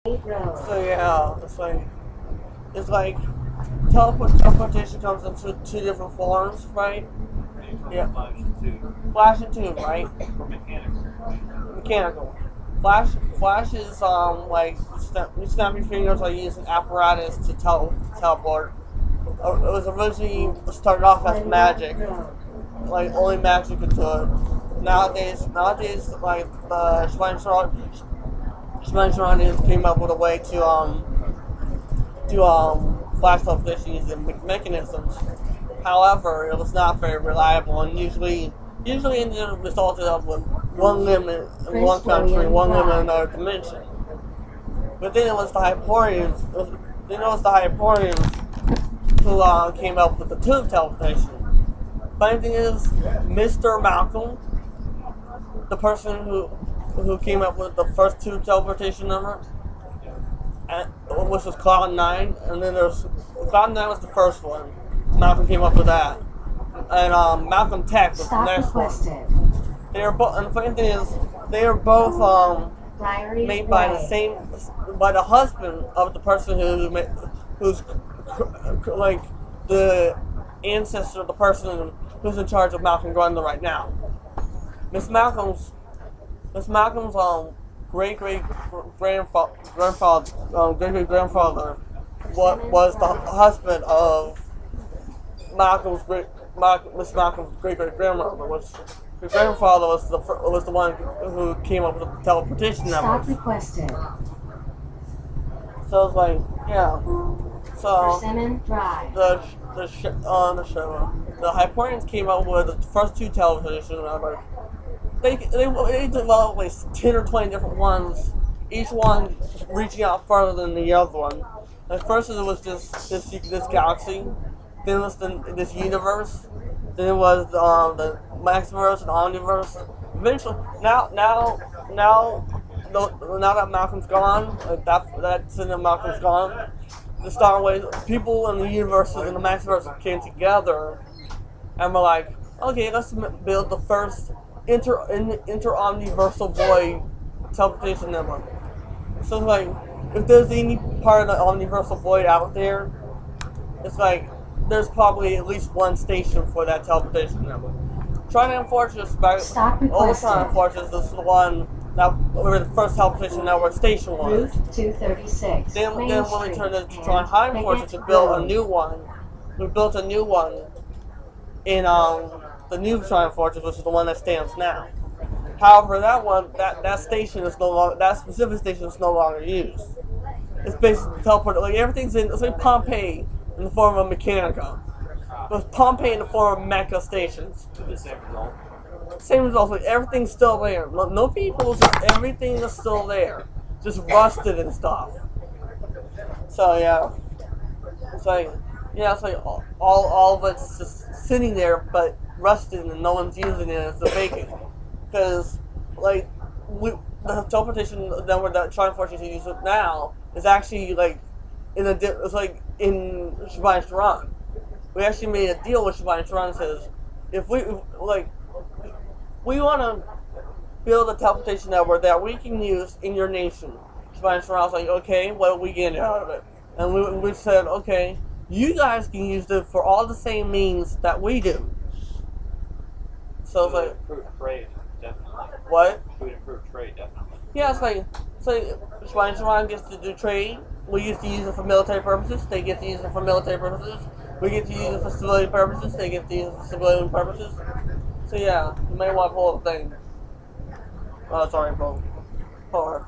So yeah, it's like teleportation comes in two different forms, right? Yeah. Flash and tube, right? Mechanical. Flash is like you snap your fingers or you use an apparatus to teleport. It was originally started off as magic, like only magic could do it. Nowadays, like the Schweinsteionians came up with a way to flash teleportation using mechanisms. However, it was not very reliable and usually ended up resulted up with one limit in one country, one limit in another dimension. But then it was the Hyperions. Who came up with the tube teleportation. Funny thing is, Mr. Malcolm, the person who came up with the first tube teleportation number, which was Cloud 9, and then Cloud 9 was the first one. Malcolm came up with that, and Malcolm Tech was the next one. They are both, and the funny thing is, they are both made by the husband of the person who's like the ancestor of the person who's in charge of Malcolm Grundle right now. Miss Malcolm's great grandfather was the husband of Miss Malcolm's great grandmother. Which his grandfather was the one who came up with the teleportation numbers. Stop requested. So it's like, yeah. So Persimmon Drive. the show, the Hyperions came up with the first two teleportation numbers. They developed like 10 or 20 different ones, each one reaching out further than the other one. At first it was just this galaxy, then it was this universe, then it was the Maxiverse and Omniverse. Eventually, now that Malcolm's gone, Malcolm's gone, the Star Wars people in the universes and the Maxiverse came together and were like, okay, let's build the first inter-omniversal void teleportation network. So it's like, if there's any part of the omniversal void out there, it's like there's probably at least one station for that teleportation network. Triton Fortress, Triton Fortress is the one that where the first teleportation network station was. Route 236. Then when we turned to Triton Fortress, we built a new one. We built a new one in the new Triton Fortress, which is the one that stands now. However, that station is no longer, that specific station is no longer used. It's basically teleported. Like everything's it's like Pompeii in the form of Mechanica, but Pompeii in the form of mecha stations. The same result. Same results. Like everything's still there. No people. Just everything is still there, just rusted and stuff. So yeah, it's like all of it's just sitting there, but rusted, and no one's using it as a vacant. Because like the teleportation number that Triton Fortress uses now is actually like it's like in Shivani Sharan. We actually made a deal with Shivani Sharan. Says if we want to build a teleportation network that we can use in your nation. Shivani Sharan was like, okay, what are we getting out of it? And we said, okay, you guys can use it for all the same means that we do. So it's like improve trade, definitely. What? It would improve trade, definitely. Yeah, it's like Shivani Sharan gets to do trade. We used to use it for military purposes. They get to use it for military purposes. We get to use it for civilian purposes. They get to use it for civilian purposes. So yeah, you may want to pull the thing. Oh, sorry, pull her.